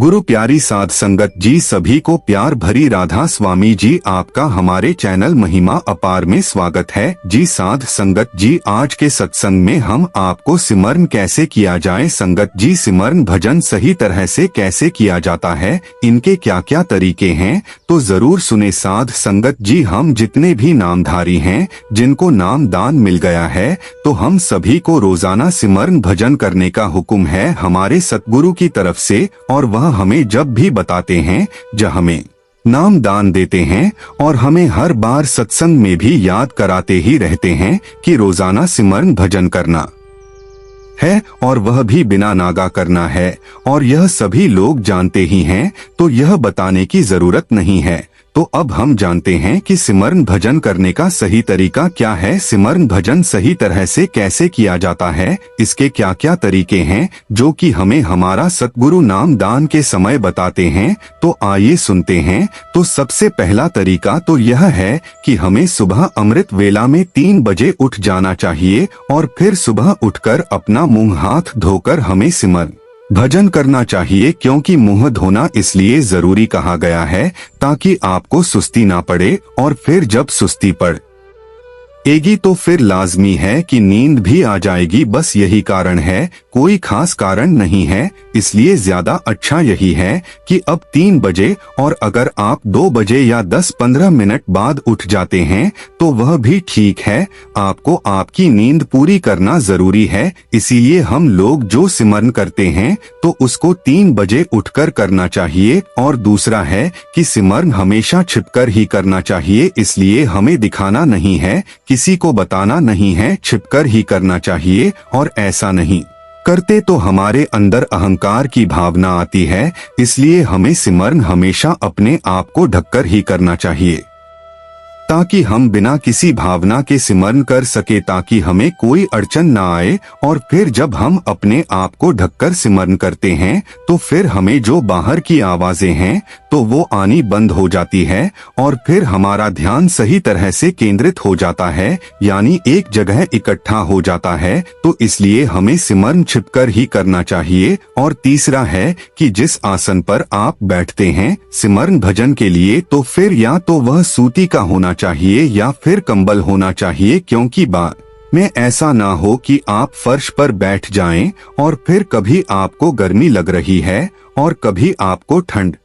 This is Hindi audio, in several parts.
गुरु प्यारी साध संगत जी, सभी को प्यार भरी राधा स्वामी जी आपका हमारे चैनल महिमा अपार में स्वागत है जी। साध संगत जी, आज के सत्संग में हम आपको सिमरन कैसे किया जाए। संगत जी, सिमरन भजन सही तरह से कैसे किया जाता है, इनके क्या क्या तरीके हैं, तो जरूर सुने। साध संगत जी, हम जितने भी नामधारी हैं, जिनको नाम दान मिल गया है, तो हम सभी को रोजाना सिमरन भजन करने का हुक्म है हमारे सतगुरु की तरफ से, और वह हमें जब भी बताते हैं, जब हमें नाम दान देते हैं, और हमें हर बार सत्संग में भी याद कराते ही रहते हैं कि रोजाना सिमरन भजन करना है, और वह भी बिना नागा करना है, और यह सभी लोग जानते ही हैं, तो यह बताने की जरूरत नहीं है। तो अब हम जानते हैं कि सिमरन भजन करने का सही तरीका क्या है, सिमरन भजन सही तरह से कैसे किया जाता है, इसके क्या क्या तरीके हैं जो कि हमें हमारा सतगुरु नाम दान के समय बताते हैं। तो आइए सुनते हैं। तो सबसे पहला तरीका तो यह है कि हमें सुबह अमृत वेला में 3 बजे उठ जाना चाहिए, और फिर सुबह उठकर अपना मुंह हाथ धोकर हमें सिमरन भजन करना चाहिए। क्योंकि मुंह धोना इसलिए जरूरी कहा गया है ताकि आपको सुस्ती ना पड़े, और फिर जब सुस्ती पड़ेगी तो फिर लाजमी है कि नींद भी आ जाएगी। बस यही कारण है, कोई खास कारण नहीं है। इसलिए ज्यादा अच्छा यही है कि अब 3 बजे, और अगर आप 2 बजे या 10-15 मिनट बाद उठ जाते हैं तो वह भी ठीक है। आपको आपकी नींद पूरी करना जरूरी है। इसीलिए हम लोग जो सिमरन करते हैं तो उसको 3 बजे उठकर करना चाहिए। और दूसरा है कि सिमरन हमेशा छिपकर ही करना चाहिए। इसलिए हमें दिखाना नहीं है, किसी को बताना नहीं है, छिपकर ही करना चाहिए। और ऐसा नहीं करते तो हमारे अंदर अहंकार की भावना आती है। इसलिए हमें सिमरन हमेशा अपने आप को ढककर ही करना चाहिए, ताकि हम बिना किसी भावना के सिमरन कर सके, ताकि हमें कोई अड़चन ना आए। और फिर जब हम अपने आप को ढककर सिमरन करते हैं तो फिर हमें जो बाहर की आवाजें हैं तो वो आनी बंद हो जाती है, और फिर हमारा ध्यान सही तरह से केंद्रित हो जाता है, यानी एक जगह इकट्ठा हो जाता है। तो इसलिए हमें सिमरन छिपकर ही करना चाहिए। और तीसरा है कि जिस आसन पर आप बैठते हैं सिमरन भजन के लिए, तो फिर या तो वह सूती का होना चाहिए या फिर कंबल होना चाहिए। क्योंकि बाद में ऐसा ना हो कि आप फर्श पर बैठ जाएं और फिर कभी आपको गर्मी लग रही है और कभी आपको ठंड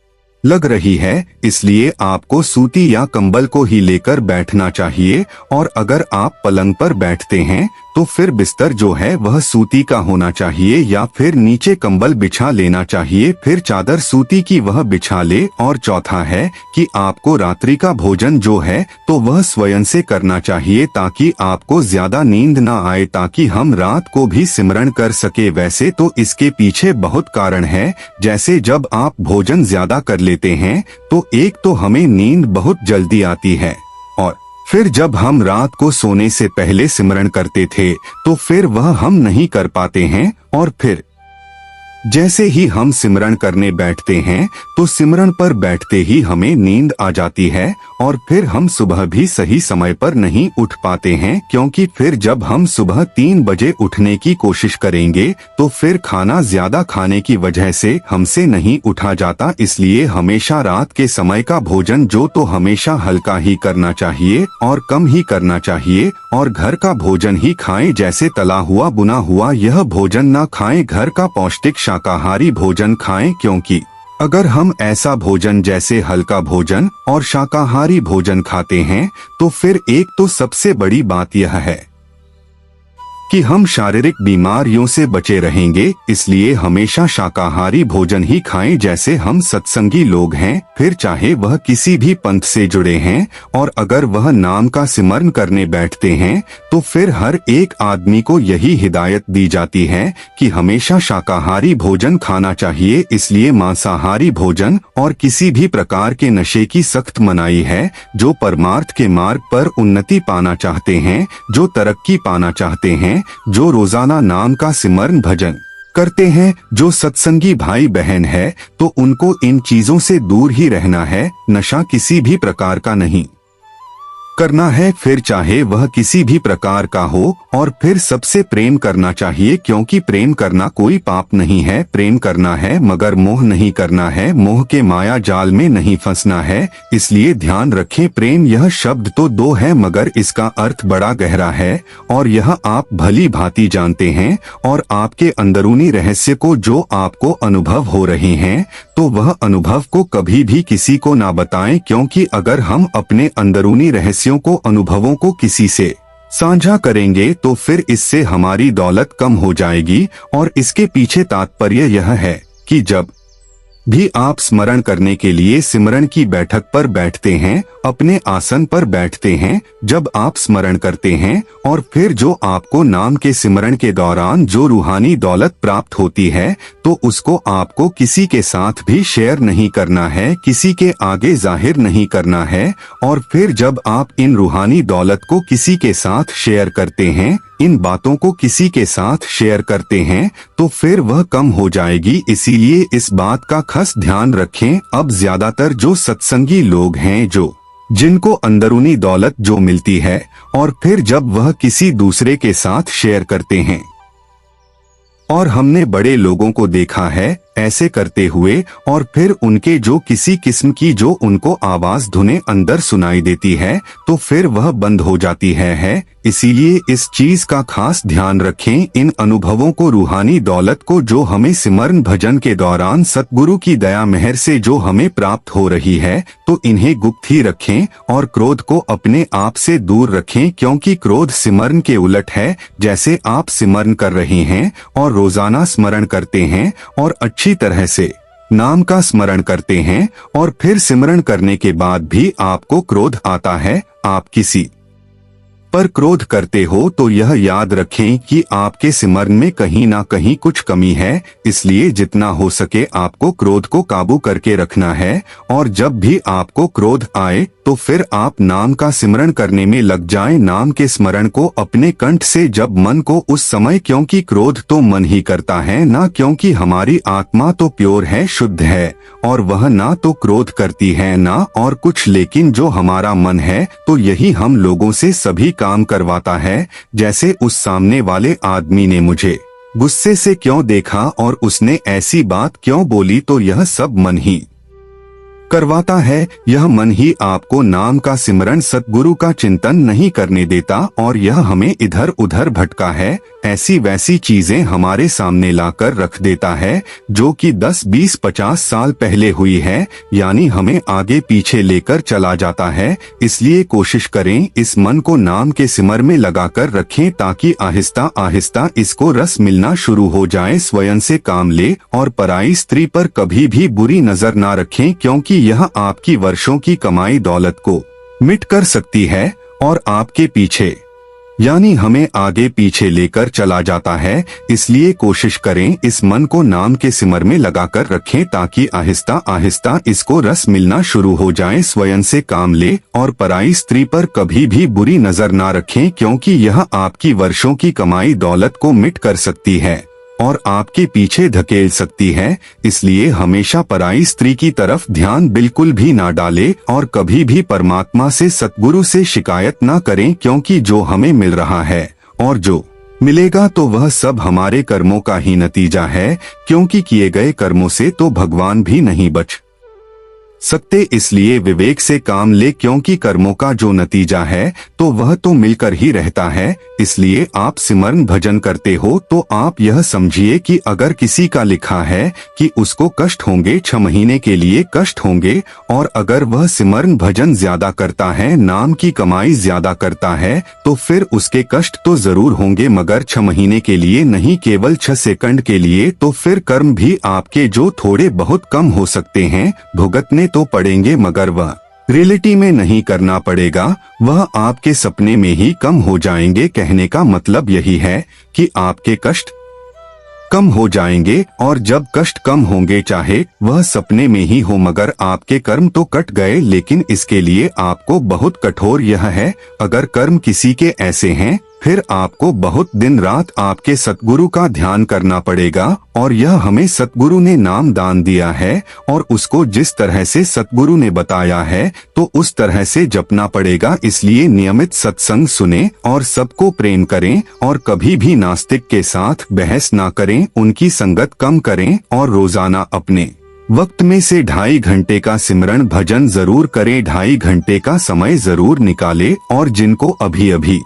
लग रही है। इसलिए आपको सूती या कंबल को ही लेकर बैठना चाहिए। और अगर आप पलंग पर बैठते हैं तो फिर बिस्तर जो है वह सूती का होना चाहिए, या फिर नीचे कंबल बिछा लेना चाहिए, फिर चादर सूती की वह बिछा ले। और चौथा है कि आपको रात्रि का भोजन जो है तो वह स्वयं से करना चाहिए, ताकि आपको ज्यादा नींद ना आए, ताकि हम रात को भी सिमरन कर सके। वैसे तो इसके पीछे बहुत कारण है। जैसे जब आप भोजन ज्यादा कर लेते हैं तो एक तो हमें नींद बहुत जल्दी आती है, और फिर जब हम रात को सोने से पहले सिमरन करते थे तो फिर वह हम नहीं कर पाते हैं। और फिर जैसे ही हम सिमरन करने बैठते हैं तो सिमरन पर बैठते ही हमें नींद आ जाती है, और फिर हम सुबह भी सही समय पर नहीं उठ पाते हैं। क्योंकि फिर जब हम सुबह 3 बजे उठने की कोशिश करेंगे तो फिर खाना ज्यादा खाने की वजह से हमसे नहीं उठा जाता। इसलिए हमेशा रात के समय का भोजन जो तो हमेशा हल्का ही करना चाहिए और कम ही करना चाहिए, और घर का भोजन ही खाएं। जैसे तला हुआ बुना हुआ यह भोजन ना खाएं, घर का पौष्टिक शाकाहारी भोजन खाएं। क्योंकि अगर हम ऐसा भोजन जैसे हल्का भोजन और शाकाहारी भोजन खाते हैं तो फिर एक तो सबसे बड़ी बात यह है कि हम शारीरिक बीमारियों से बचे रहेंगे। इसलिए हमेशा शाकाहारी भोजन ही खाएं। जैसे हम सत्संगी लोग हैं, फिर चाहे वह किसी भी पंथ से जुड़े हैं, और अगर वह नाम का सिमरन करने बैठते हैं तो फिर हर एक आदमी को यही हिदायत दी जाती है कि हमेशा शाकाहारी भोजन खाना चाहिए। इसलिए मांसाहारी भोजन और किसी भी प्रकार के नशे की सख्त मनाही है। जो परमार्थ के मार्ग पर उन्नति पाना चाहते हैं, जो तरक्की पाना चाहते हैं, जो रोजाना नाम का सिमरन भजन करते हैं, जो सत्संगी भाई बहन है, तो उनको इन चीजों से दूर ही रहना है। नशा किसी भी प्रकार का नहीं करना है, फिर चाहे वह किसी भी प्रकार का हो, और फिर सबसे प्रेम करना चाहिए, क्योंकि प्रेम करना कोई पाप नहीं है। प्रेम करना है मगर मोह नहीं करना है, मोह के माया जाल में नहीं फंसना है। इसलिए ध्यान रखें, प्रेम यह शब्द तो दो है मगर इसका अर्थ बड़ा गहरा है, और यह आप भली भांति जानते हैं। और आपके अंदरूनी रहस्य को जो आपको अनुभव हो रहे हैं, तो वह अनुभव को कभी भी किसी को ना बताएं, क्योंकि अगर हम अपने अंदरूनी रहस्यों को, अनुभवों को किसी से साझा करेंगे तो फिर इससे हमारी दौलत कम हो जाएगी। और इसके पीछे तात्पर्य यह है कि जब भी आप स्मरण करने के लिए सिमरन की बैठक पर बैठते हैं, अपने आसन पर बैठते हैं, जब आप स्मरण करते हैं और फिर जो आपको नाम के सिमरन के दौरान जो रूहानी दौलत प्राप्त होती है, तो उसको आपको किसी के साथ भी शेयर नहीं करना है, किसी के आगे जाहिर नहीं करना है। और फिर जब आप इन रूहानी दौलत को किसी के साथ शेयर करते हैं, इन बातों को किसी के साथ शेयर करते हैं, तो फिर वह कम हो जाएगी। इसीलिए इस बात का खास ध्यान रखें। अब ज्यादातर जो सत्संगी लोग हैं, जिनको अंदरूनी दौलत जो मिलती है, और फिर जब वह किसी दूसरे के साथ शेयर करते हैं, और हमने बड़े लोगों को देखा है ऐसे करते हुए, और फिर उनके जो किसी किस्म की जो उनको आवाज धुने अंदर सुनाई देती है, तो फिर वह बंद हो जाती है। इसीलिए इस चीज का खास ध्यान रखें। इन अनुभवों को, रूहानी दौलत को जो हमें सिमरन भजन के दौरान सतगुरु की दया मेहर से जो हमें प्राप्त हो रही है, तो इन्हें गुप्त ही रखें और क्रोध को अपने आप से दूर रखें, क्योंकि क्रोध सिमरन के उलट है। जैसे आप सिमरन कर रहे हैं और रोजाना स्मरण करते हैं और अच्छी तरह से नाम का स्मरण करते हैं, और फिर सिमरण करने के बाद भी आपको क्रोध आता है, आप किसी पर क्रोध करते हो, तो यह याद रखें कि आपके सिमरन में कहीं ना कहीं कुछ कमी है। इसलिए जितना हो सके आपको क्रोध को काबू करके रखना है। और जब भी आपको क्रोध आए, तो फिर आप नाम का सिमरण करने में लग जाएं, नाम के स्मरण को अपने कंठ से जब मन को उस समय, क्योंकि क्रोध तो मन ही करता है ना, क्योंकि हमारी आत्मा तो प्योर है, शुद्ध है, और वह ना तो क्रोध करती है ना और कुछ, लेकिन जो हमारा मन है, तो यही हम लोगों से सभी काम करवाता है। जैसे उस सामने वाले आदमी ने मुझे गुस्से से क्यों देखा और उसने ऐसी बात क्यों बोली, तो यह सब मन ही करवाता है। यह मन ही आपको नाम का सिमरन, सतगुरु का चिंतन नहीं करने देता, और यह हमें इधर उधर भटका है, ऐसी वैसी चीजें हमारे सामने लाकर रख देता है, जो कि 10, 20, 50 साल पहले हुई है, यानी हमें आगे पीछे लेकर चला जाता है। इसलिए कोशिश करें इस मन को नाम के सिमर में लगाकर रखें, ताकि आहिस्ता आहिस्ता इसको रस मिलना शुरू हो जाए, स्वयं से काम ले, और पराई स्त्री पर कभी भी बुरी नजर ना रखें, क्योंकि यह आपकी वर्षों की कमाई दौलत को मिट कर सकती है और आपके पीछे, यानी हमें आगे पीछे लेकर चला जाता है। इसलिए कोशिश करें इस मन को नाम के सिमर में लगाकर रखें, ताकि आहिस्ता आहिस्ता इसको रस मिलना शुरू हो जाए, स्वयं से काम ले, और पराई स्त्री पर कभी भी बुरी नजर ना रखें, क्योंकि यह आपकी वर्षों की कमाई दौलत को मिट कर सकती है और आपके पीछे धकेल सकती है। इसलिए हमेशा पराई स्त्री की तरफ ध्यान बिल्कुल भी ना डालें, और कभी भी परमात्मा से, सतगुरु से शिकायत ना करें, क्योंकि जो हमें मिल रहा है और जो मिलेगा, तो वह सब हमारे कर्मों का ही नतीजा है, क्योंकि किए गए कर्मों से तो भगवान भी नहीं बच सकते। इसलिए विवेक से काम ले, क्योंकि कर्मों का जो नतीजा है, तो वह तो मिलकर ही रहता है। इसलिए आप सिमरन भजन करते हो, तो आप यह समझिए कि अगर किसी का लिखा है कि उसको कष्ट होंगे, 6 महीने के लिए कष्ट होंगे, और अगर वह सिमरन भजन ज्यादा करता है, नाम की कमाई ज्यादा करता है, तो फिर उसके कष्ट तो जरूर होंगे, मगर 6 महीने के लिए नहीं, केवल 6 सेकंड के लिए। तो फिर कर्म भी आपके जो थोड़े बहुत कम हो सकते हैं, भुगतने तो पड़ेंगे, मगर वह रियलिटी में नहीं करना पड़ेगा, वह आपके सपने में ही कम हो जाएंगे। कहने का मतलब यही है कि आपके कष्ट कम हो जाएंगे, और जब कष्ट कम होंगे, चाहे वह सपने में ही हो, मगर आपके कर्म तो कट गए। लेकिन इसके लिए आपको बहुत कठोर यह है, अगर कर्म किसी के ऐसे हैं फिर आपको बहुत दिन रात आपके सतगुरु का ध्यान करना पड़ेगा। और यह हमें सतगुरु ने नाम दान दिया है और उसको जिस तरह से सतगुरु ने बताया है तो उस तरह से जपना पड़ेगा। इसलिए नियमित सत्संग सुने और सबको प्रेम करें और कभी भी नास्तिक के साथ बहस ना करें, उनकी संगत कम करें और रोजाना अपने वक्त में से 2.5 घंटे का सिमरन भजन जरूर करें। 2.5 घंटे का समय जरूर निकालें। और जिनको अभी अभी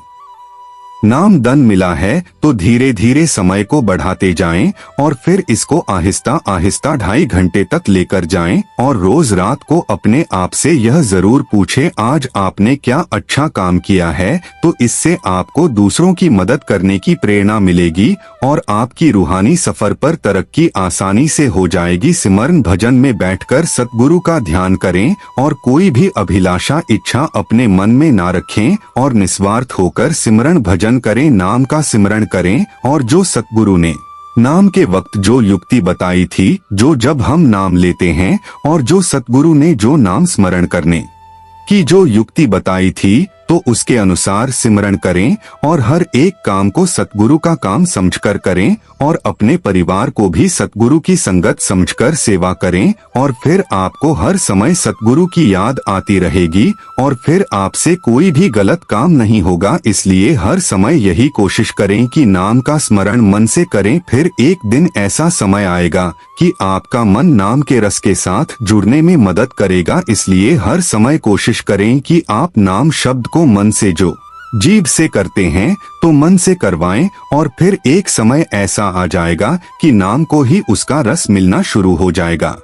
नाम दन मिला है तो धीरे धीरे समय को बढ़ाते जाएं और फिर इसको आहिस्ता आहिस्ता 2.5 घंटे तक लेकर जाएं। और रोज रात को अपने आप से यह जरूर पूछें आज आपने क्या अच्छा काम किया है, तो इससे आपको दूसरों की मदद करने की प्रेरणा मिलेगी और आपकी रूहानी सफर पर तरक्की आसानी से हो जाएगी। सिमरन भजन में बैठकर सतगुरु का ध्यान करें और कोई भी अभिलाषा इच्छा अपने मन में ना रखें और निस्वार्थ होकर सिमरन भजन करें, नाम का सिमरण करें। और जो सतगुरु ने नाम के वक्त जो युक्ति बताई थी, जो जब हम नाम लेते हैं और जो सतगुरु ने जो नाम स्मरण करने की जो युक्ति बताई थी, तो उसके अनुसार सिमरण करें और हर एक काम को सतगुरु का काम समझकर करें और अपने परिवार को भी सतगुरु की संगत समझकर सेवा करें। और फिर आपको हर समय सतगुरु की याद आती रहेगी और फिर आपसे कोई भी गलत काम नहीं होगा। इसलिए हर समय यही कोशिश करें कि नाम का स्मरण मन से करें। फिर एक दिन ऐसा समय आएगा कि आपका मन नाम के रस के साथ जुड़ने में मदद करेगा। इसलिए हर समय कोशिश करें कि आप नाम शब्द को मन से जो जीभ से करते हैं तो मन से करवाएं और फिर एक समय ऐसा आ जाएगा कि नाम को ही उसका रस मिलना शुरू हो जाएगा।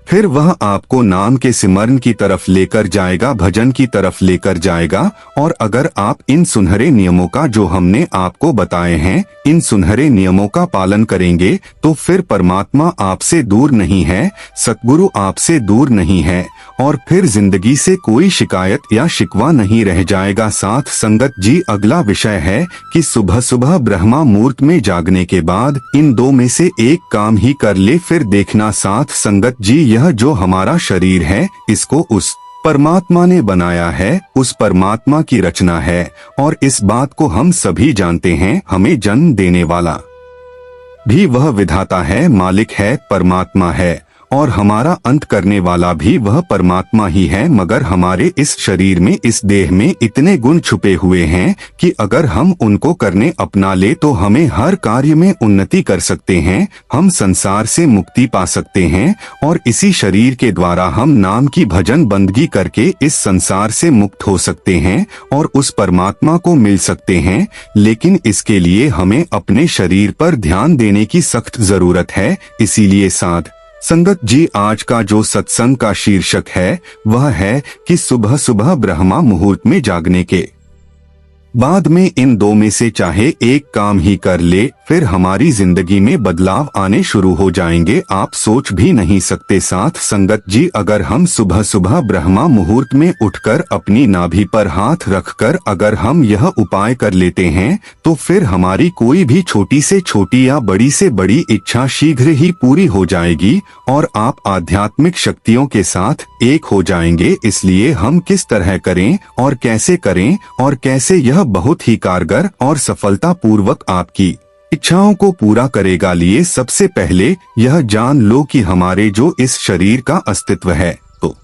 फिर वह आपको नाम के सिमरन की तरफ लेकर जाएगा, भजन की तरफ लेकर जाएगा। और अगर आप इन सुनहरे नियमों का जो हमने आपको बताए हैं, इन सुनहरे नियमों का पालन करेंगे तो फिर परमात्मा आपसे दूर नहीं है, सतगुरु आपसे दूर नहीं है और फिर जिंदगी से कोई शिकायत या शिकवा नहीं रह जाएगा। साथ संगत जी, अगला विषय है कि सुबह सुबह ब्रह्मा मुहूर्त में जागने के बाद इन दो में से एक काम ही कर ले। फिर देखना साथ संगत जी, यह जो हमारा शरीर है इसको उस परमात्मा ने बनाया है, उस परमात्मा की रचना है और इस बात को हम सभी जानते हैं। हमें जन्म देने वाला भी वह विधाता है, मालिक है, परमात्मा है और हमारा अंत करने वाला भी वह परमात्मा ही है। मगर हमारे इस शरीर में, इस देह में इतने गुण छुपे हुए हैं कि अगर हम उनको करने अपना ले तो हमें हर कार्य में उन्नति कर सकते हैं, हम संसार से मुक्ति पा सकते हैं और इसी शरीर के द्वारा हम नाम की भजन बंदगी करके इस संसार से मुक्त हो सकते हैं और उस परमात्मा को मिल सकते हैं। लेकिन इसके लिए हमें अपने शरीर पर ध्यान देने की सख्त जरूरत है। इसीलिए साध संगत जी, आज का जो सत्संग का शीर्षक है वह है कि सुबह सुबह ब्रह्मा मुहूर्त में जागने के बाद में इन दो में से चाहे एक काम ही कर ले, फिर हमारी जिंदगी में बदलाव आने शुरू हो जाएंगे। आप सोच भी नहीं सकते साथ संगत जी, अगर हम सुबह सुबह ब्रह्मा मुहूर्त में उठकर अपनी नाभि पर हाथ रखकर अगर हम यह उपाय कर लेते हैं तो फिर हमारी कोई भी छोटी से छोटी या बड़ी से बड़ी इच्छा शीघ्र ही पूरी हो जाएगी और आप आध्यात्मिक शक्तियों के साथ एक हो जाएंगे। इसलिए हम किस तरह करें और कैसे यह बहुत ही कारगर और सफलता पूर्वक आपकी इच्छाओं को पूरा करेगा। लिए सबसे पहले यह जान लो कि हमारे जो इस शरीर का अस्तित्व है तो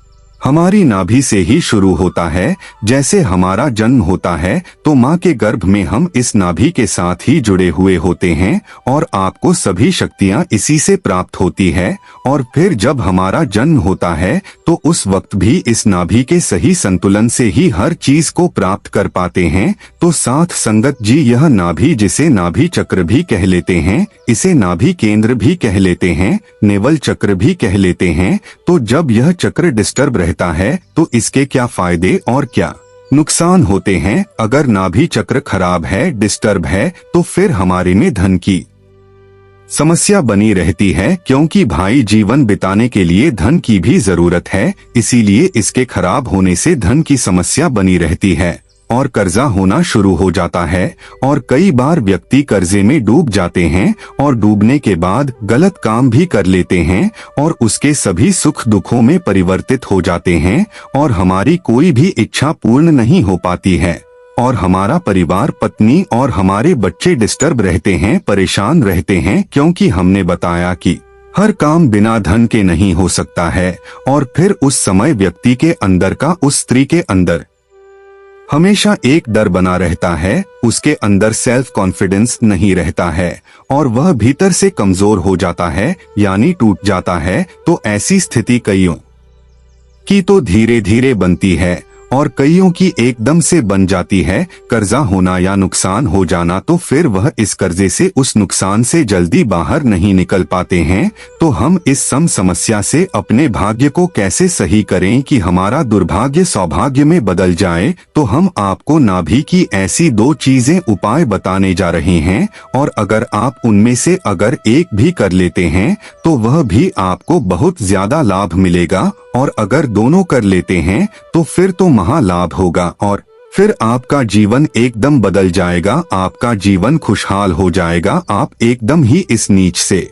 हमारी नाभि से ही शुरू होता है। जैसे हमारा जन्म होता है तो माँ के गर्भ में हम इस नाभि के साथ ही जुड़े हुए होते हैं और आपको सभी शक्तियाँ इसी से प्राप्त होती है। और फिर जब हमारा जन्म होता है तो उस वक्त भी इस नाभि के सही संतुलन से ही हर चीज को प्राप्त कर पाते हैं। तो साथ संगत जी, यह नाभि जिसे नाभि चक्र भी कह लेते हैं, इसे नाभि केंद्र भी कह लेते हैं, नेवल चक्र भी कह लेते हैं। तो जब यह चक्र डिस्टर्ब रहता है तो इसके क्या फायदे और क्या नुकसान होते हैं? अगर नाभि चक्र खराब है, डिस्टर्ब है, तो फिर हमारे में धन की समस्या बनी रहती है, क्योंकि भाई जीवन बिताने के लिए धन की भी जरूरत है। इसीलिए इसके खराब होने से धन की समस्या बनी रहती है और कर्जा होना शुरू हो जाता है और कई बार व्यक्ति कर्जे में डूब जाते हैं और डूबने के बाद गलत काम भी कर लेते हैं और उसके सभी सुख दुखों में परिवर्तित हो जाते हैं और हमारी कोई भी इच्छा पूर्ण नहीं हो पाती है। और हमारा परिवार, पत्नी और हमारे बच्चे डिस्टर्ब रहते हैं, परेशान रहते हैं, क्योंकि हमने बताया कि हर काम बिना धन के नहीं हो सकता है। और फिर उस समय व्यक्ति के अंदर का उस स्त्री के अंदर हमेशा एक डर बना रहता है, उसके अंदर सेल्फ कॉन्फिडेंस नहीं रहता है और वह भीतर से कमजोर हो जाता है, यानी टूट जाता है। तो ऐसी स्थिति कईयों की तो धीरे धीरे बनती है और कईयों की एकदम से बन जाती है। कर्जा होना या नुकसान हो जाना, तो फिर वह इस कर्जे से, उस नुकसान से जल्दी बाहर नहीं निकल पाते हैं। तो हम इस समस्या से अपने भाग्य को कैसे सही करें कि हमारा दुर्भाग्य सौभाग्य में बदल जाए, तो हम आपको नाभि की ऐसी 2 चीजें उपाय बताने जा रहे हैं। और अगर आप उनमें से अगर एक भी कर लेते हैं तो वह भी आपको बहुत ज्यादा लाभ मिलेगा, और अगर दोनों कर लेते हैं तो फिर तो महालाभ होगा और फिर आपका जीवन एकदम बदल जाएगा, आपका जीवन खुशहाल हो जाएगा। आप एकदम ही इस नीच से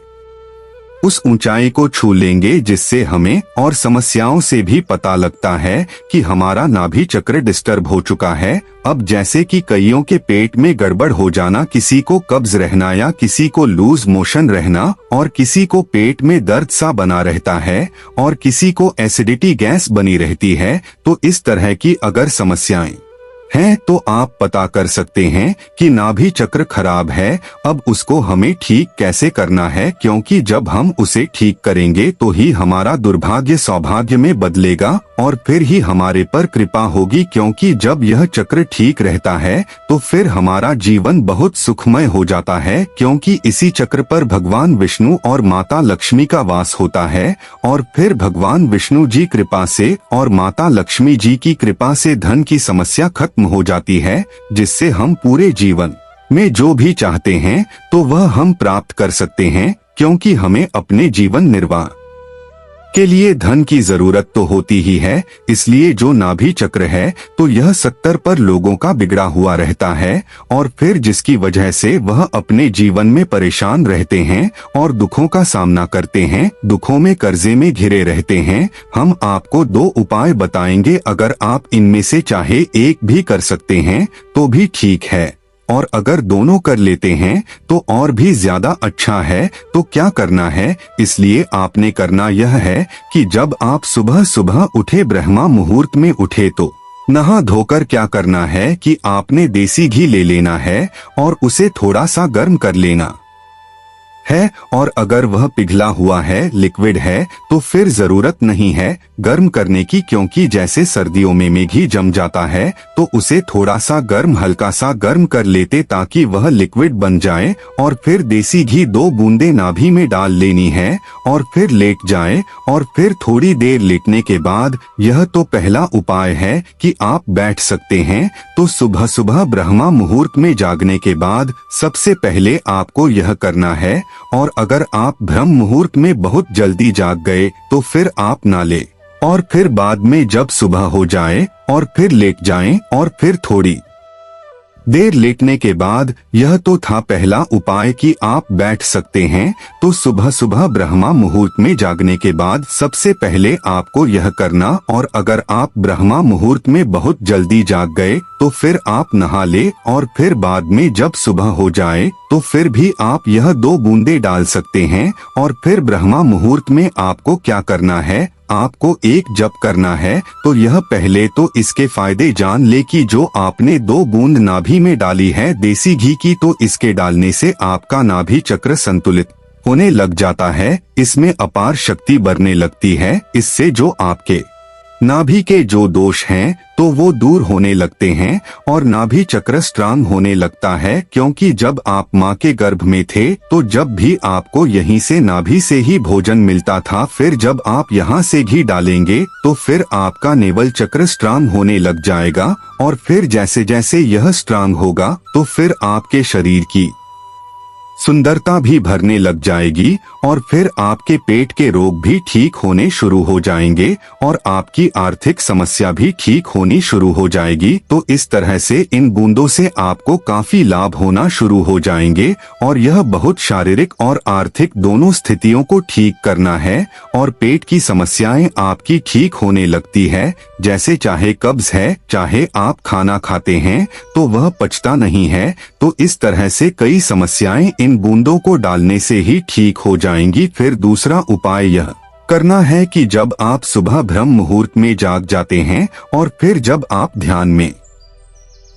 उस ऊंचाई को छू लेंगे जिससे हमें और समस्याओं से भी पता लगता है कि हमारा नाभि चक्र डिस्टर्ब हो चुका है। अब जैसे कि कईयों के पेट में गड़बड़ हो जाना, किसी को कब्ज रहना या किसी को लूज मोशन रहना, और किसी को पेट में दर्द सा बना रहता है और किसी को एसिडिटी गैस बनी रहती है। तो इस तरह की अगर समस्याएं हैं तो आप पता कर सकते हैं कि नाभि चक्र खराब है। अब उसको हमें ठीक कैसे करना है, क्योंकि जब हम उसे ठीक करेंगे तो ही हमारा दुर्भाग्य सौभाग्य में बदलेगा और फिर ही हमारे पर कृपा होगी। क्योंकि जब यह चक्र ठीक रहता है तो फिर हमारा जीवन बहुत सुखमय हो जाता है, क्योंकि इसी चक्र पर भगवान विष्णु और माता लक्ष्मी का वास होता है। और फिर भगवान विष्णु जी कृपा से और माता लक्ष्मी जी की कृपा से धन की समस्या खत्म हो जाती है, जिससे हम पूरे जीवन में जो भी चाहते हैं तो वह हम प्राप्त कर सकते हैं। क्योंकि हमें अपने जीवन निर्वाह के लिए धन की जरूरत तो होती ही है, इसलिए जो नाभि चक्र है तो यह 70 पर लोगों का बिगड़ा हुआ रहता है, और फिर जिसकी वजह से वह अपने जीवन में परेशान रहते हैं और दुखों का सामना करते हैं, दुखों में कर्जे में घिरे रहते हैं। हम आपको 2 उपाय बताएंगे, अगर आप इनमें से चाहे एक भी कर सकते हैं तो भी ठीक है, और अगर दोनों कर लेते हैं तो और भी ज्यादा अच्छा है। तो क्या करना है, इसलिए आपने करना यह है कि जब आप सुबह सुबह उठे, ब्रह्मा मुहूर्त में उठे, तो नहा धोकर क्या करना है कि आपने देसी घी ले लेना है और उसे थोड़ा सा गर्म कर लेना है। और अगर वह पिघला हुआ है, लिक्विड है, तो फिर जरूरत नहीं है गर्म करने की, क्योंकि जैसे सर्दियों में घी जम जाता है तो उसे थोड़ा सा गर्म, हल्का सा गर्म कर लेते ताकि वह लिक्विड बन जाए। और फिर देसी घी 2 बूंदे नाभि में डाल लेनी है और फिर लेट जाए। और फिर थोड़ी देर लेटने के बाद, यह तो पहला उपाय है कि आप बैठ सकते हैं। तो सुबह सुबह ब्रह्मा मुहूर्त में जागने के बाद सबसे पहले आपको यह करना है। और अगर आप ब्रह्म मुहूर्त में बहुत जल्दी जाग गए तो फिर आप ना ले, और फिर बाद में जब सुबह हो जाए और फिर लेट जाएं, और फिर थोड़ी देर लेटने के बाद, यह तो था पहला उपाय कि आप बैठ सकते हैं। तो सुबह सुबह ब्रह्मा मुहूर्त में जागने के बाद सबसे पहले आपको यह करना, और अगर आप ब्रह्मा मुहूर्त में बहुत जल्दी जाग गए तो फिर आप नहा ले, और फिर बाद में जब सुबह हो जाए तो फिर भी आप यह 2 बूंदे डाल सकते हैं। और फिर ब्रह्मा मुहूर्त में आपको क्या करना है, आपको एक जप करना है। तो यह पहले तो इसके फायदे जान ले कि जो आपने 2 बूंद नाभि में डाली है देसी घी की, तो इसके डालने से आपका नाभि चक्र संतुलित होने लग जाता है, इसमें अपार शक्ति बढ़ने लगती है। इससे जो आपके नाभि के जो दोष हैं तो वो दूर होने लगते हैं और नाभि चक्र स्ट्रांग होने लगता है। क्योंकि जब आप माँ के गर्भ में थे तो जब भी आपको यहीं से नाभि से ही भोजन मिलता था, फिर जब आप यहाँ से घी डालेंगे तो फिर आपका नेवल चक्र स्ट्रांग होने लग जाएगा। और फिर जैसे जैसे यह स्ट्रांग होगा तो फिर आपके शरीर की सुंदरता भी भरने लग जाएगी और फिर आपके पेट के रोग भी ठीक होने शुरू हो जाएंगे और आपकी आर्थिक समस्या भी ठीक होनी शुरू हो जाएगी। तो इस तरह से इन बूंदों से आपको काफी लाभ होना शुरू हो जाएंगे और यह बहुत शारीरिक और आर्थिक दोनों स्थितियों को ठीक करना है और पेट की समस्याएं आपकी ठीक होने लगती है। जैसे चाहे कब्ज है, चाहे आप खाना खाते हैं तो वह पचता नहीं है, तो इस तरह से कई समस्याएं इन बूंदों को डालने से ही ठीक हो जाएंगी। फिर दूसरा उपाय यह करना है कि जब आप सुबह ब्रह्म मुहूर्त में जाग जाते हैं और फिर जब आप ध्यान में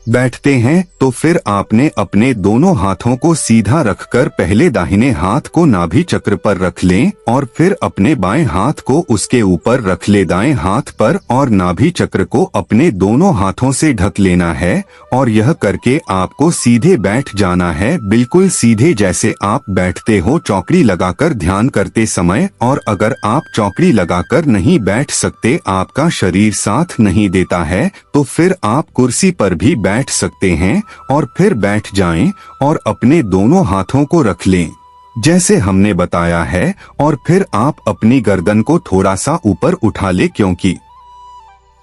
बैठते हैं तो फिर आपने अपने दोनों हाथों को सीधा रखकर पहले दाहिने हाथ को नाभि चक्र पर रख लें और फिर अपने बाएं हाथ को उसके ऊपर रख ले दाएं हाथ पर और नाभि चक्र को अपने दोनों हाथों से ढक लेना है और यह करके आपको सीधे बैठ जाना है, बिल्कुल सीधे जैसे आप बैठते हो चौकड़ी लगाकर ध्यान करते समय। और अगर आप चौकड़ी लगाकर नहीं बैठ सकते, आपका शरीर साथ नहीं देता है, तो फिर आप कुर्सी पर भी बैठ सकते हैं और फिर बैठ जाएं और अपने दोनों हाथों को रख लें जैसे हमने बताया है और फिर आप अपनी गर्दन को थोड़ा सा ऊपर उठा ले, क्योंकि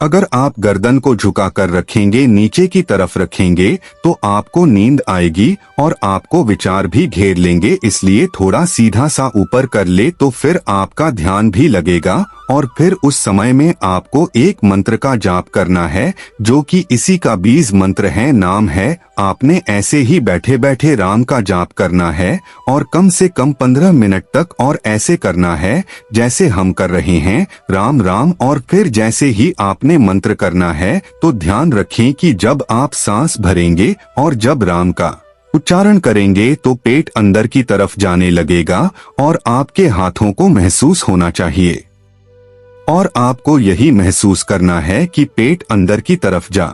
अगर आप गर्दन को झुकाकर रखेंगे, नीचे की तरफ रखेंगे, तो आपको नींद आएगी और आपको विचार भी घेर लेंगे। इसलिए थोड़ा सीधा सा ऊपर कर ले तो फिर आपका ध्यान भी लगेगा और फिर उस समय में आपको एक मंत्र का जाप करना है जो कि इसी का बीज मंत्र है, नाम है। आपने ऐसे ही बैठे बैठे राम का जाप करना है और कम से कम 15 मिनट तक और ऐसे करना है जैसे हम कर रहे हैं, राम राम। और फिर जैसे ही आपने मंत्र करना है तो ध्यान रखें कि जब आप सांस भरेंगे और जब राम का उच्चारण करेंगे तो पेट अंदर की तरफ जाने लगेगा और आपके हाथों को महसूस होना चाहिए और आपको यही महसूस करना है कि पेट अंदर की तरफ जा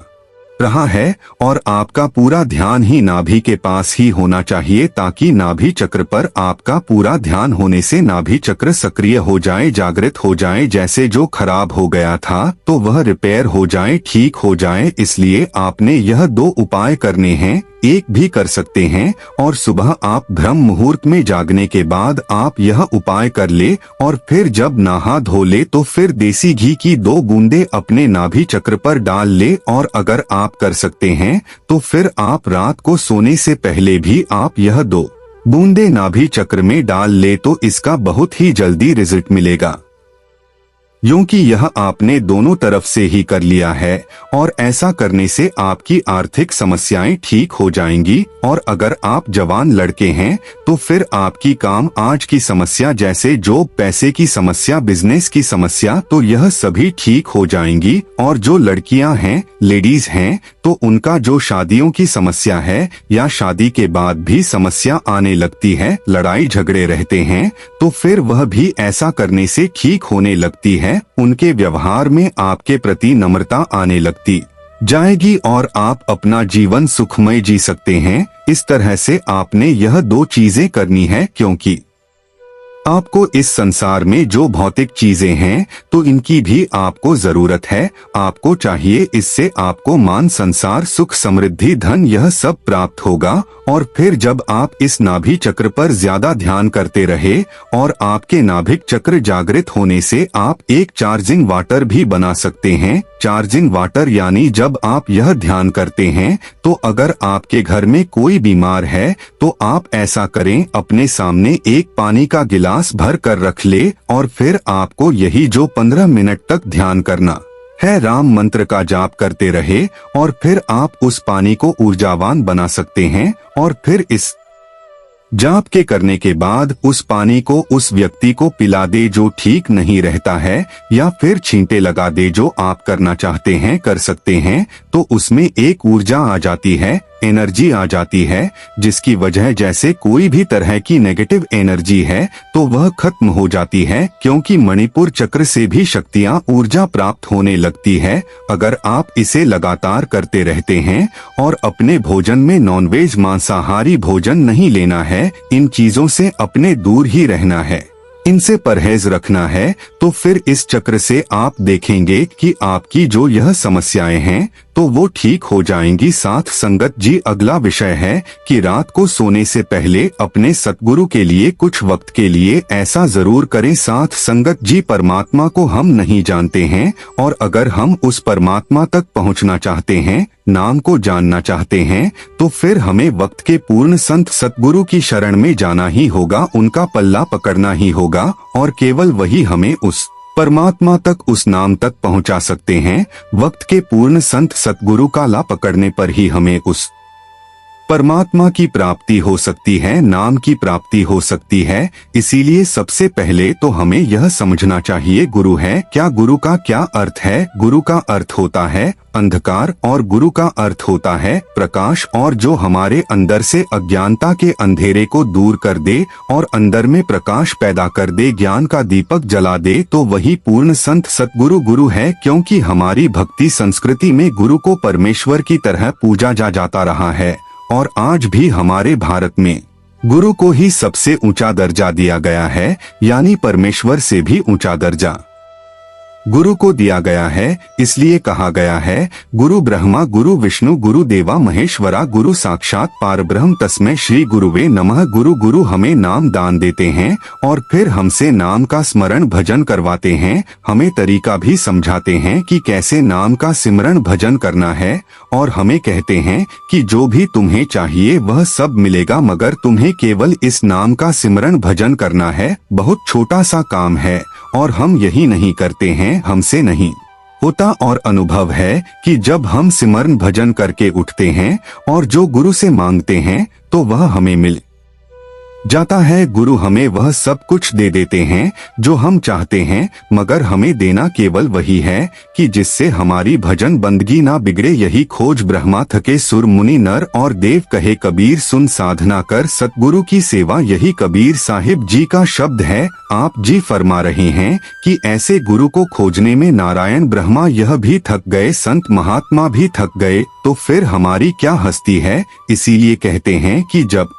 रहा है और आपका पूरा ध्यान ही नाभि के पास ही होना चाहिए, ताकि नाभि चक्र पर आपका पूरा ध्यान होने से नाभि चक्र सक्रिय हो जाए, जागृत हो जाए, जैसे जो खराब हो गया था तो वह रिपेयर हो जाए, ठीक हो जाए। इसलिए आपने यह 2 उपाय करने हैं, एक भी कर सकते हैं और सुबह आप ब्रह्म मुहूर्त में जागने के बाद आप यह उपाय कर ले और फिर जब नहा धो ले तो फिर देसी घी की 2 बूंदे अपने नाभि चक्र पर डाल ले और अगर आप कर सकते हैं तो फिर आप रात को सोने से पहले भी आप यह 2 बूंदे नाभि चक्र में डाल ले तो इसका बहुत ही जल्दी रिजल्ट मिलेगा, क्योंकि यह आपने दोनों तरफ से ही कर लिया है और ऐसा करने से आपकी आर्थिक समस्याएं ठीक हो जाएंगी। और अगर आप जवान लड़के हैं तो फिर आपकी काम आज की समस्या जैसे जॉब, पैसे की समस्या, बिजनेस की समस्या, तो यह सभी ठीक हो जाएंगी। और जो लड़कियां हैं, लेडीज हैं, तो उनका जो शादियों की समस्या है या शादी के बाद भी समस्या आने लगती है, लड़ाई झगड़े रहते हैं, तो फिर वह भी ऐसा करने से ठीक होने लगती है। उनके व्यवहार में आपके प्रति नम्रता आने लगती जाएगी और आप अपना जीवन सुखमय जी सकते हैं। इस तरह से आपने यह 2 चीजें करनी है, क्योंकि आपको इस संसार में जो भौतिक चीजें हैं तो इनकी भी आपको जरूरत है। आपको चाहिए, इससे आपको मान, संसार, सुख, समृद्धि, धन, यह सब प्राप्त होगा। और फिर जब आप इस नाभि चक्र पर ज्यादा ध्यान करते रहे और आपके नाभिक चक्र जागृत होने से आप एक चार्जिंग वाटर भी बना सकते हैं। चार्जिंग वाटर यानी जब आप यह ध्यान करते हैं तो अगर आपके घर में कोई बीमार है तो आप ऐसा करें, अपने सामने एक पानी का गिलास भर कर रख ले और फिर आपको यही जो 15 मिनट तक ध्यान करना है, राम मंत्र का जाप करते रहे और फिर आप उस पानी को ऊर्जावान बना सकते हैं। और फिर इस जाप के करने के बाद उस पानी को उस व्यक्ति को पिला दे जो ठीक नहीं रहता है, या फिर छींटे लगा दे, जो आप करना चाहते हैं कर सकते हैं। तो उसमें एक ऊर्जा आ जाती है, एनर्जी आ जाती है, जिसकी वजह जैसे कोई भी तरह की नेगेटिव एनर्जी है तो वह खत्म हो जाती है, क्योंकि मणिपुर चक्र से भी शक्तियां, ऊर्जा प्राप्त होने लगती है। अगर आप इसे लगातार करते रहते हैं और अपने भोजन में नॉनवेज, मांसाहारी भोजन नहीं लेना है, इन चीजों से अपने दूर ही रहना है इनसे परहेज रखना है तो फिर इस चक्र से आप देखेंगे कि आपकी जो यह समस्याएं हैं तो वो ठीक हो जाएंगी। साथ संगत जी, अगला विषय है कि रात को सोने से पहले अपने सतगुरु के लिए कुछ वक्त के लिए ऐसा जरूर करें। साथ संगत जी, परमात्मा को हम नहीं जानते हैं और अगर हम उस परमात्मा तक पहुंचना चाहते हैं, नाम को जानना चाहते हैं, तो फिर हमें वक्त के पूर्ण संत सतगुरु की शरण में जाना ही होगा, उनका पल्ला पकड़ना ही होगा और केवल वही हमें उस परमात्मा तक, उस नाम तक पहुंचा सकते हैं। वक्त के पूर्ण संत सतगुरु का ला पकड़ने पर ही हमें उस परमात्मा की प्राप्ति हो सकती है, नाम की प्राप्ति हो सकती है। इसीलिए सबसे पहले तो हमें यह समझना चाहिए गुरु है क्या, गुरु का क्या अर्थ है। गुरु का अर्थ होता है अंधकार और गुरु का अर्थ होता है प्रकाश, और जो हमारे अंदर से अज्ञानता के अंधेरे को दूर कर दे और अंदर में प्रकाश पैदा कर दे, ज्ञान का दीपक जला दे, तो वही पूर्ण संत सतगुरु गुरु है। क्योंकि हमारी भक्ति संस्कृति में गुरु को परमेश्वर की तरह पूजा जाता रहा है और आज भी हमारे भारत में गुरु को ही सबसे ऊंचा दर्जा दिया गया है, यानी परमेश्वर से भी ऊंचा दर्जा गुरु को दिया गया है। इसलिए कहा गया है गुरु ब्रह्मा गुरु विष्णु गुरु देवा महेश्वरा गुरु साक्षात पारब्रह्म तस्मै श्री गुरुवे नमः। गुरु गुरु हमें नाम दान देते हैं और फिर हमसे नाम का स्मरण भजन करवाते हैं, हमें तरीका भी समझाते हैं कि कैसे नाम का सिमरण भजन करना है और हमें कहते हैं कि जो भी तुम्हें चाहिए वह सब मिलेगा, मगर तुम्हें केवल इस नाम का सिमरण भजन करना है। बहुत छोटा सा काम है और हम यही नहीं करते हैं, हमसे नहीं होता। और अनुभव है कि जब हम सिमरन भजन करके उठते हैं और जो गुरु से मांगते हैं तो वह हमें मिल जाता है। गुरु हमें वह सब कुछ दे देते हैं जो हम चाहते हैं, मगर हमें देना केवल वही है कि जिससे हमारी भजन बंदगी ना बिगड़े। यही खोज ब्रह्मा थके सुर मुनि नर और देव, कहे कबीर सुन साधना कर सतगुरु की सेवा। यही कबीर साहिब जी का शब्द है। आप जी फरमा रहे हैं कि ऐसे गुरु को खोजने में नारायण ब्रह्मा यह भी थक गए, संत महात्मा भी थक गए, तो फिर हमारी क्या हस्ती है। इसीलिए कहते हैं कि जब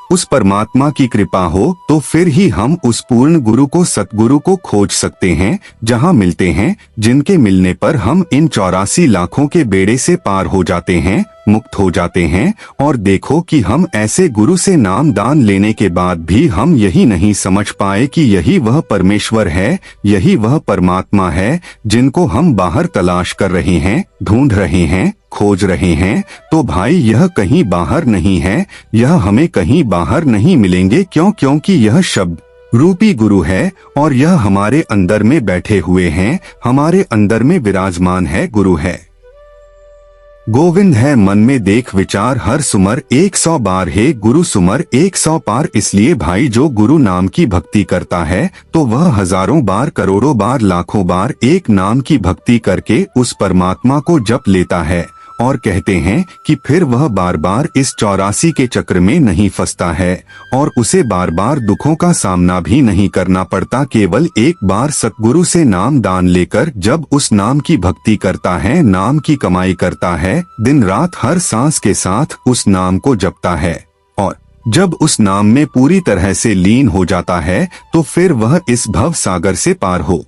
उस परमात्मा की कृपा हो तो फिर ही हम उस पूर्ण गुरु को, सतगुरु को खोज सकते हैं, जहां मिलते हैं, जिनके मिलने पर हम इन 84 लाखों के बेड़े से पार हो जाते हैं, मुक्त हो जाते हैं। और देखो कि हम ऐसे गुरु से नाम दान लेने के बाद भी हम यही नहीं समझ पाए कि यही वह परमेश्वर है, यही वह परमात्मा है जिनको हम बाहर तलाश कर रहे हैं, ढूंढ रहे हैं, खोज रहे हैं। तो भाई यह कहीं बाहर नहीं है, यह हमें कहीं बाहर नहीं मिलेंगे। क्योंकि यह शब्द रूपी गुरु है और यह हमारे अंदर में बैठे हुए हैं, हमारे अंदर में विराजमान है, गुरु है। गोविंद है मन में देख विचार हर सुमर, 100 बार है गुरु सुमर 100 पार। इसलिए भाई जो गुरु नाम की भक्ति करता है तो वह हजारों बार, करोड़ों बार, लाखों बार एक नाम की भक्ति करके उस परमात्मा को जप लेता है। और कहते हैं कि फिर वह बार बार इस 84 के चक्र में नहीं फंसता है और उसे बार बार दुखों का सामना भी नहीं करना पड़ता। केवल एक बार सतगुरु से नाम दान लेकर जब उस नाम की भक्ति करता है, नाम की कमाई करता है, दिन रात हर सांस के साथ उस नाम को जपता है और जब उस नाम में पूरी तरह से लीन हो जाता है तो फिर वह इस भव सागर से पार हो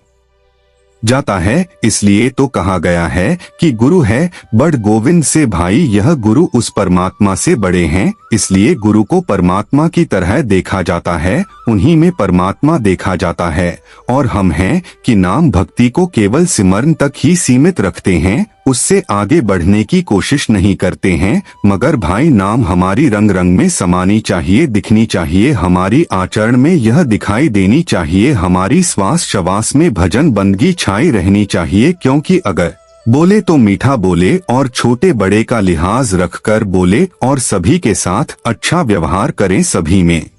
जाता है। इसलिए तो कहा गया है कि गुरु है बड़ गोविंद से। भाई यह गुरु उस परमात्मा से बड़े हैं, इसलिए गुरु को परमात्मा की तरह देखा जाता है, उन्हीं में परमात्मा देखा जाता है। और हम हैं कि नाम भक्ति को केवल सिमरन तक ही सीमित रखते हैं, उससे आगे बढ़ने की कोशिश नहीं करते हैं। मगर भाई नाम हमारी रंग रंग में समानी चाहिए, दिखनी चाहिए, हमारी आचरण में यह दिखाई देनी चाहिए, हमारी श्वास श्वास में भजन बंदगी छाई रहनी चाहिए। क्योंकि अगर बोले तो मीठा बोले और छोटे बड़े का लिहाज रखकर बोले और सभी के साथ अच्छा व्यवहार करें, सभी में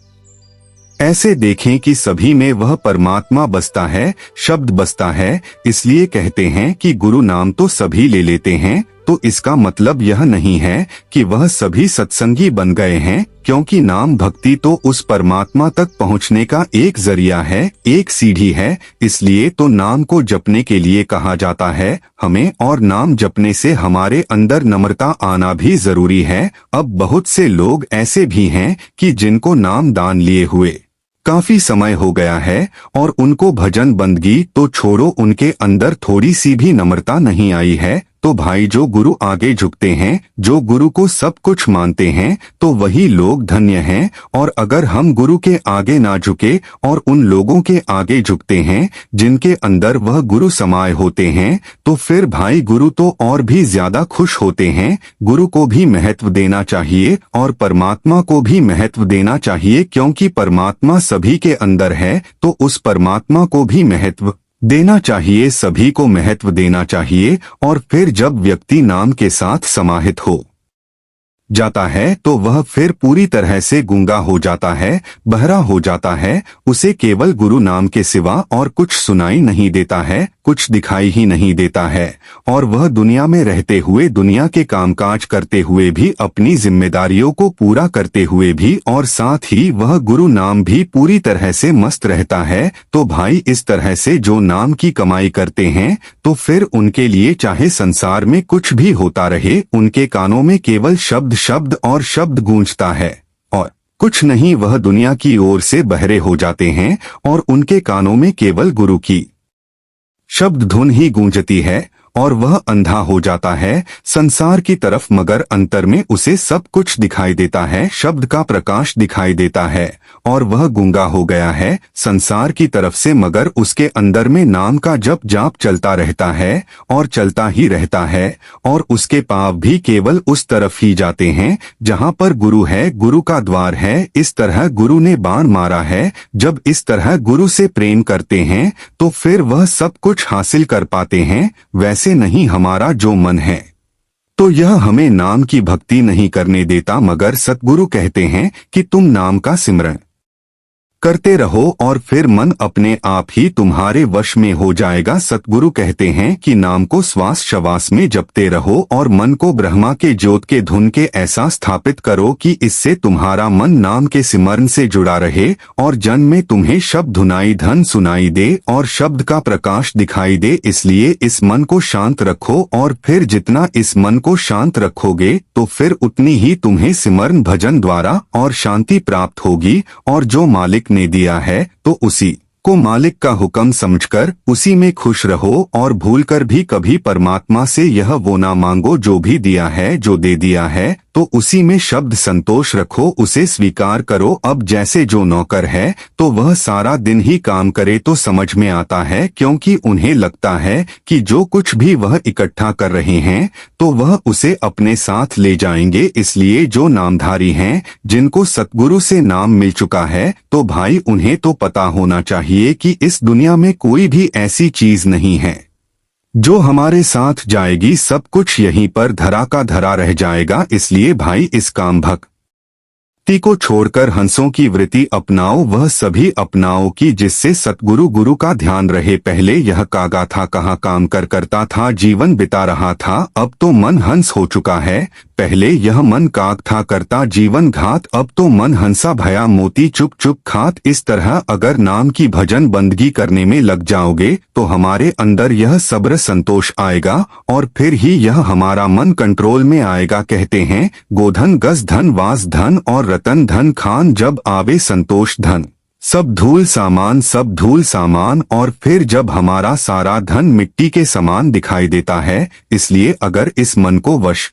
ऐसे देखें कि सभी में वह परमात्मा बसता है, शब्द बसता है। इसलिए कहते हैं कि गुरु नाम तो सभी ले लेते हैं, तो इसका मतलब यह नहीं है कि वह सभी सत्संगी बन गए हैं, क्योंकि नाम भक्ति तो उस परमात्मा तक पहुंचने का एक जरिया है, एक सीढ़ी है। इसलिए तो नाम को जपने के लिए कहा जाता है हमें, और नाम जपने से हमारे अंदर नम्रता आना भी जरूरी है। अब बहुत से लोग ऐसे भी हैं कि जिनको नाम दान लिए हुए काफी समय हो गया है और उनको भजन बंदगी तो छोड़ो, उनके अंदर थोड़ी सी भी नम्रता नहीं आई है। तो भाई, जो गुरु आगे झुकते हैं, जो गुरु को सब कुछ मानते हैं, तो वही लोग धन्य हैं। और अगर हम गुरु के आगे ना झुके और उन लोगों के आगे झुकते हैं जिनके अंदर वह गुरु समाये होते हैं, तो फिर भाई गुरु तो और भी ज्यादा खुश होते हैं। गुरु को भी महत्व देना चाहिए और परमात्मा को भी महत्व देना चाहिए, क्योंकि परमात्मा सभी के अंदर है, तो उस परमात्मा को भी महत्व देना चाहिए, सभी को महत्व देना चाहिए। और फिर जब व्यक्ति नाम के साथ समाहित हो जाता है तो वह फिर पूरी तरह से गूंगा हो जाता है, बहरा हो जाता है। उसे केवल गुरु नाम के सिवा और कुछ सुनाई नहीं देता है, कुछ दिखाई ही नहीं देता है। और वह दुनिया में रहते हुए, दुनिया के कामकाज करते हुए भी, अपनी जिम्मेदारियों को पूरा करते हुए भी, और साथ ही वह गुरु नाम भी पूरी तरह से मस्त रहता है। तो भाई, इस तरह से जो नाम की कमाई करते हैं, तो फिर उनके लिए चाहे संसार में कुछ भी होता रहे, उनके कानों में केवल शब्द शब्द और शब्द गूंजता है और कुछ नहीं। वह दुनिया की ओर से बहरे हो जाते हैं और उनके कानों में केवल गुरु की शब्द धुन ही गूंजती है और वह अंधा हो जाता है संसार की तरफ, मगर अंतर में उसे सब कुछ दिखाई देता है, शब्द का प्रकाश दिखाई देता है और वह गूंगा हो गया है संसार की तरफ से, मगर उसके अंदर में नाम का जप जाप चलता रहता है और चलता ही रहता है। और उसके पांव भी केवल उस तरफ ही जाते हैं जहां पर गुरु है, गुरु का द्वार है। इस तरह गुरु ने बाण मारा है। जब इस तरह गुरु से प्रेम करते हैं तो फिर वह सब कुछ हासिल कर पाते हैं। वैसे नहीं हमारा जो मन है, तो यह हमें नाम की भक्ति नहीं करने देता, मगर सतगुरु कहते हैं कि तुम नाम का सिमरन करते रहो और फिर मन अपने आप ही तुम्हारे वश में हो जाएगा। सतगुरु कहते हैं कि नाम को श्वास श्वास में जपते रहो और मन को ब्रह्मा के ज्योत के धुन के ऐसा स्थापित करो कि इससे तुम्हारा मन नाम के सिमरन से जुड़ा रहे और जन में तुम्हें शब्द धुनाई धन सुनाई दे और शब्द का प्रकाश दिखाई दे। इसलिए इस मन को शांत रखो और फिर जितना इस मन को शांत रखोगे तो फिर उतनी ही तुम्हें सिमरन भजन द्वारा और शांति प्राप्त होगी। और जो मालिक ने दिया है तो उसी को मालिक का हुक्म समझकर उसी में खुश रहो और भूलकर भी कभी परमात्मा से यह वो ना मांगो जो भी दिया है, जो दे दिया है तो उसी में शब्द संतोष रखो, उसे स्वीकार करो। अब जैसे जो नौकर है तो वह सारा दिन ही काम करे तो समझ में आता है, क्योंकि उन्हें लगता है कि जो कुछ भी वह इकट्ठा कर रहे हैं तो वह उसे अपने साथ ले जाएंगे। इसलिए जो नामधारी हैं, जिनको सतगुरु से नाम मिल चुका है, तो भाई उन्हें तो पता होना चाहिए कि इस दुनिया में कोई भी ऐसी चीज नहीं है जो हमारे साथ जाएगी, सब कुछ यहीं पर धरा का धरा रह जाएगा। इसलिए भाई इस काम भक्ति को छोड़कर हंसों की वृत्ति अपनाओ, वह सभी अपनाओ कि जिससे सतगुरु गुरु का ध्यान रहे। पहले यह कागा था, कहाँ काम कर करता था, जीवन बिता रहा था, अब तो मन हंस हो चुका है। पहले यह मन काग था, करता जीवन घात, अब तो मन हंसा भया मोती चुप चुप खात। इस तरह अगर नाम की भजन बंदगी करने में लग जाओगे तो हमारे अंदर यह सब्र संतोष आएगा और फिर ही यह हमारा मन कंट्रोल में आएगा। कहते हैं गोधन गज धन वास धन और रतन धन खान, जब आवे संतोष धन सब धूल सामान, सब धूल सामान। और फिर जब हमारा सारा धन मिट्टी के समान दिखाई देता है। इसलिए अगर इस मन को वश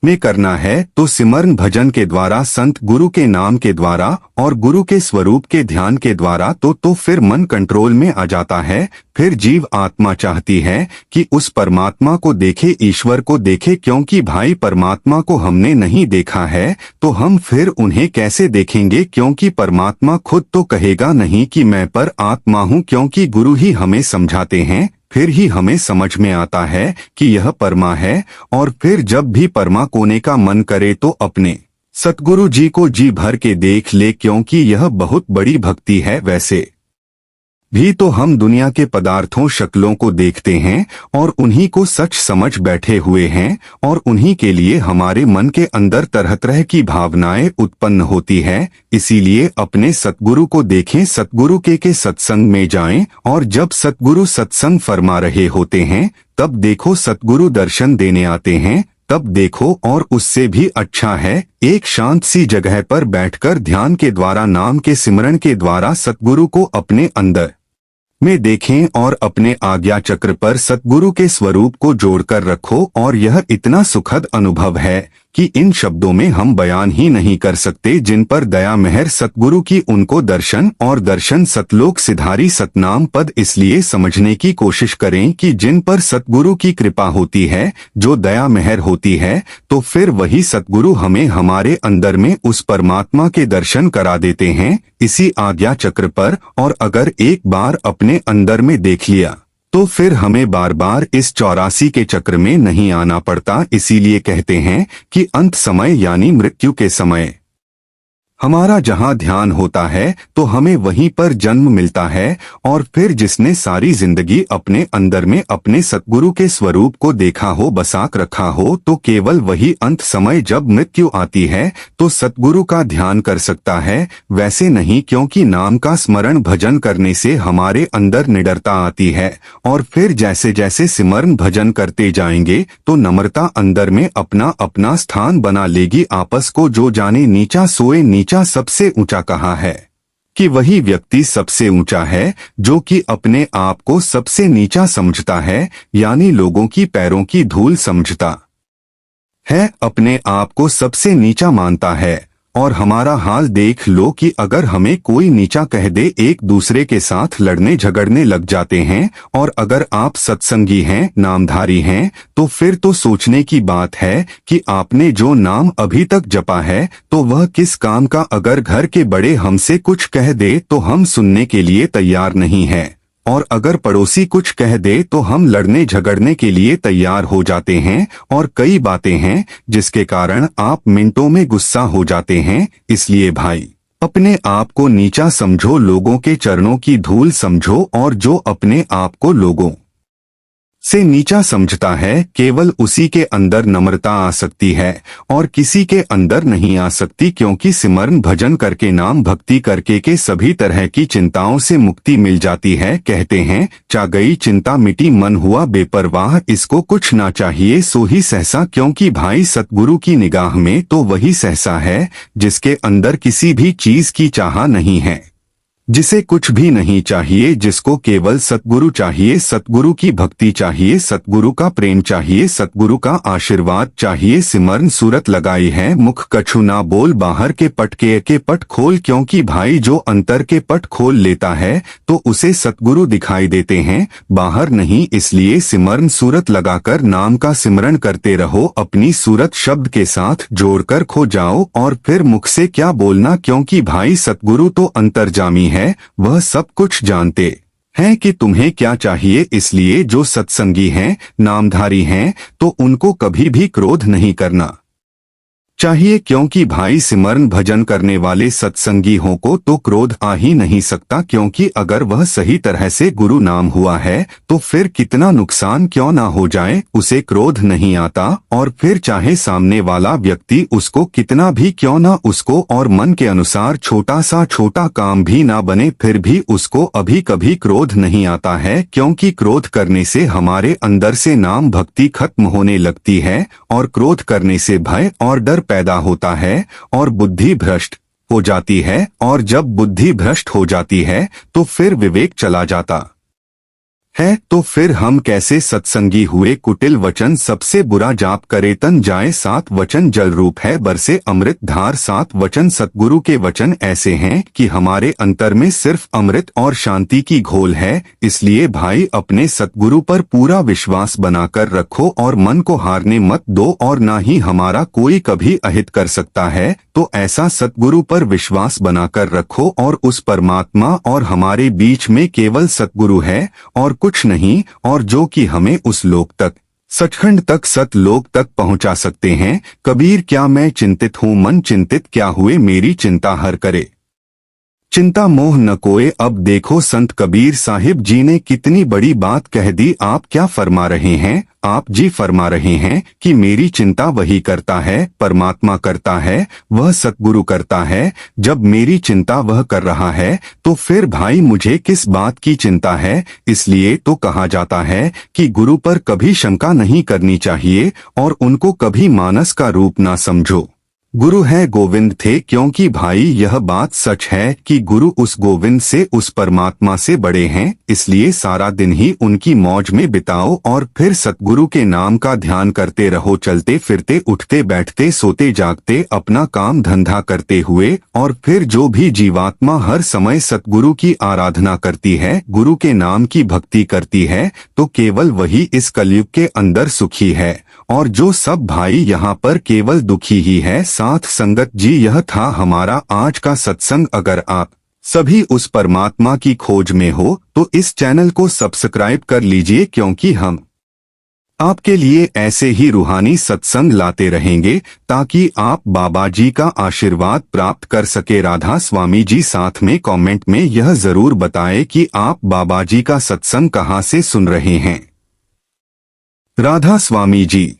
में करना है तो सिमरन भजन के द्वारा, संत गुरु के नाम के द्वारा और गुरु के स्वरूप के ध्यान के द्वारा तो फिर मन कंट्रोल में आ जाता है। फिर जीव आत्मा चाहती है कि उस परमात्मा को देखे, ईश्वर को देखे, क्योंकि भाई परमात्मा को हमने नहीं देखा है तो हम फिर उन्हें कैसे देखेंगे, क्योंकि परमात्मा खुद तो कहेगा नहीं कि मैं पर आत्मा हूँ, क्योंकि गुरु ही हमें समझाते हैं। फिर ही हमें समझ में आता है कि यह परमा है। और फिर जब भी परमा कोने का मन करे तो अपने सतगुरु जी को जी भर के देख ले, क्योंकि यह बहुत बड़ी भक्ति है। वैसे भी तो हम दुनिया के पदार्थों शक्लों को देखते हैं और उन्हीं को सच समझ बैठे हुए हैं और उन्हीं के लिए हमारे मन के अंदर तरह तरह की भावनाएं उत्पन्न होती है। इसीलिए अपने सतगुरु को देखें, सतगुरु के सत्संग में जाएं और जब सतगुरु सत्संग फरमा रहे होते हैं तब देखो सतगुरु दर्शन देने आते हैं, तब देखो, और उससे भी अच्छा है एक शांत सी जगह पर बैठकर ध्यान के द्वारा, नाम के सिमरण के द्वारा सतगुरु को अपने अंदर में देखें और अपने आज्ञा चक्र पर सतगुरु के स्वरूप को जोड़कर रखो। और यह इतना सुखद अनुभव है कि इन शब्दों में हम बयान ही नहीं कर सकते, जिन पर दया मेहर सतगुरु की उनको दर्शन और दर्शन सतलोक सिधारी सतनाम पद। इसलिए समझने की कोशिश करें कि जिन पर सतगुरु की कृपा होती है, जो दया मेहर होती है, तो फिर वही सतगुरु हमें हमारे अंदर में उस परमात्मा के दर्शन करा देते हैं इसी आज्ञा चक्र पर। और अगर एक बार अपने अंदर में देख लिया तो फिर हमें बार बार इस 84 के चक्र में नहीं आना पड़ता। इसीलिए कहते हैं कि अंत समय यानी मृत्यु के समय हमारा जहाँ ध्यान होता है तो हमें वहीं पर जन्म मिलता है। और फिर जिसने सारी जिंदगी अपने अंदर में अपने सतगुरु के स्वरूप को देखा हो, बसाक रखा हो, तो केवल वही अंत समय जब मृत्यु आती है तो सतगुरु का ध्यान कर सकता है, वैसे नहीं। क्योंकि नाम का स्मरण भजन करने से हमारे अंदर निडरता आती है, और फिर जैसे जैसे सिमरन भजन करते जाएंगे तो नम्रता अंदर में अपना अपना स्थान बना लेगी। आपस को जो जाने नीचा सोए नीचा सबसे ऊंचा कहा है कि वही व्यक्ति सबसे ऊंचा है जो कि अपने आप को सबसे नीचा समझता है, यानी लोगों की पैरों की धूल समझता है, अपने आप को सबसे नीचा मानता है। और हमारा हाल देख लो कि अगर हमें कोई नीचा कह दे, एक दूसरे के साथ लड़ने झगड़ने लग जाते हैं। और अगर आप सत्संगी हैं, नामधारी हैं, तो फिर तो सोचने की बात है कि आपने जो नाम अभी तक जपा है तो वह किस काम का। अगर घर के बड़े हमसे कुछ कह दे तो हम सुनने के लिए तैयार नहीं हैं, और अगर पड़ोसी कुछ कह दे तो हम लड़ने झगड़ने के लिए तैयार हो जाते हैं। और कई बातें हैं जिसके कारण आप मिनटों में गुस्सा हो जाते हैं। इसलिए भाई, अपने आप को नीचा समझो, लोगों के चरणों की धूल समझो। और जो अपने आप को लोगों से नीचा समझता है, केवल उसी के अंदर नम्रता आ सकती है और किसी के अंदर नहीं आ सकती। क्योंकि सिमरन भजन करके, नाम भक्ति करके के सभी तरह की चिंताओं से मुक्ति मिल जाती है। कहते हैं, चा गई चिंता मिटी मन हुआ बेपरवाह, इसको कुछ ना चाहिए सो ही सहसा। क्योंकि भाई सतगुरु की निगाह में तो वही सहसा है जिसके अंदर किसी भी चीज की चाह नहीं है, जिसे कुछ भी नहीं चाहिए, जिसको केवल सतगुरु चाहिए, सतगुरु की भक्ति चाहिए, सतगुरु का प्रेम चाहिए, सतगुरु का आशीर्वाद चाहिए। सिमरन सूरत लगाई है मुख कछु ना बोल, बाहर के पट के पट खोल। क्योंकि भाई जो अंतर के पट खोल लेता है तो उसे सतगुरु दिखाई देते हैं, बाहर नहीं। इसलिए सिमरन सूरत लगाकर नाम का सिमरन करते रहो, अपनी सूरत शब्द के साथ जोड़कर खो जाओ। और फिर मुख से क्या बोलना, क्योंकि भाई सतगुरु तो अंतर्जामी है, वह सब कुछ जानते हैं कि तुम्हें क्या चाहिए। इसलिए जो सत्संगी हैं, नामधारी हैं, तो उनको कभी भी क्रोध नहीं करना चाहिए। क्योंकि भाई सिमरन भजन करने वाले सत्संगी हों को तो क्रोध आ ही नहीं सकता। क्योंकि अगर वह सही तरह से गुरु नाम हुआ है तो फिर कितना नुकसान क्यों ना हो जाए, उसे क्रोध नहीं आता। और फिर चाहे सामने वाला व्यक्ति उसको कितना भी क्यों ना, उसको और मन के अनुसार छोटा सा छोटा काम भी ना बने, फिर भी उसको अभी कभी क्रोध नहीं आता है। क्योंकि क्रोध करने से हमारे अंदर से नाम भक्ति खत्म होने लगती है, और क्रोध करने से भय और डर पैदा होता है और बुद्धि भ्रष्ट हो जाती है। और जब बुद्धि भ्रष्ट हो जाती है तो फिर विवेक चला जाता है। तो फिर हम कैसे सत्संगी हुए। कुटिल वचन सबसे बुरा जाप करे तन जाए, 7 वचन जल रूप है बरसे अमृत धार। 7 वचन सतगुरु के वचन ऐसे हैं कि हमारे अंतर में सिर्फ अमृत और शांति की घोल है। इसलिए भाई अपने सतगुरु पर पूरा विश्वास बनाकर रखो और मन को हारने मत दो। और ना ही हमारा कोई कभी अहित कर सकता है, तो ऐसा सतगुरु पर विश्वास बनाकर रखो। और उस परमात्मा और हमारे बीच में केवल सतगुरु है और कुछ नहीं, और जो कि हमें उस लोक तक, सचखंड तक, सतलोक तक पहुंचा सकते हैं। कबीर क्या मैं चिंतित हूँ मन चिंतित, क्या हुए मेरी चिंता हर करे। चिंता मोह न कोय। अब देखो संत कबीर साहिब जी ने कितनी बड़ी बात कह दी। आप क्या फरमा रहे हैं? आप जी फरमा रहे हैं कि मेरी चिंता वही करता है, परमात्मा करता है, वह सतगुरु करता है। जब मेरी चिंता वह कर रहा है तो फिर भाई मुझे किस बात की चिंता है? इसलिए तो कहा जाता है कि गुरु पर कभी शंका नहीं करनी चाहिए और उनको कभी मानस का रूप ना समझो। गुरु है गोविंद थे, क्योंकि भाई यह बात सच है कि गुरु उस गोविंद से, उस परमात्मा से बड़े हैं। इसलिए सारा दिन ही उनकी मौज में बिताओ और फिर सतगुरु के नाम का ध्यान करते रहो, चलते फिरते, उठते बैठते, सोते जागते, अपना काम धंधा करते हुए। और फिर जो भी जीवात्मा हर समय सतगुरु की आराधना करती है, गुरु के नाम की भक्ति करती है, तो केवल वही इस कलयुग के अंदर सुखी है। और जो सब भाई यहाँ पर केवल दुखी ही है। साथ संगत जी, यह था हमारा आज का सत्संग। अगर आप सभी उस परमात्मा की खोज में हो तो इस चैनल को सब्सक्राइब कर लीजिए, क्योंकि हम आपके लिए ऐसे ही रूहानी सत्संग लाते रहेंगे ताकि आप बाबा जी का आशीर्वाद प्राप्त कर सके। राधा स्वामी जी, साथ में कमेंट में यह जरूर बताएं कि आप बाबा जी का सत्संग कहां से सुन रहे हैं। राधा स्वामी जी।